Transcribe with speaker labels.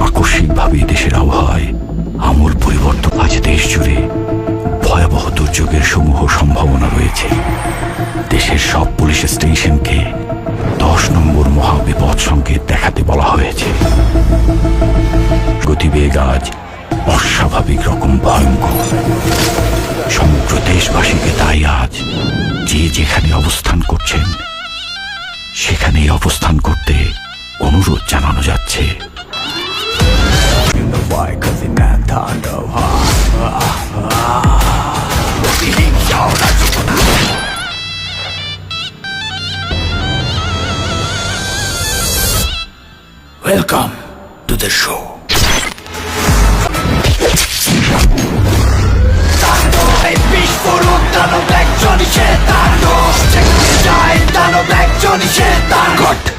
Speaker 1: আকস্মিকভাবে দেশের আবহাওয়ায় আমূল পরিবর্তন। আজ দেশ জুড়ে ভয়াবহ দুর্যোগের সমূহ সম্ভাবনা রয়েছে। দেশের সব পুলিশ স্টেশনকে 10 নম্বর মহাবিপদ সংকেত দেখাতে বলা হয়েছে। গতিবেগ আজ অস্বাভাবিক রকম ভয়ঙ্কর। সমগ্র দেশবাসীকে তাই আজ যে যেখানে অবস্থান করছেন সেখানেই অবস্থান করতে অনুরোধ জানানো যাচ্ছে। Welcome to the show. Cut.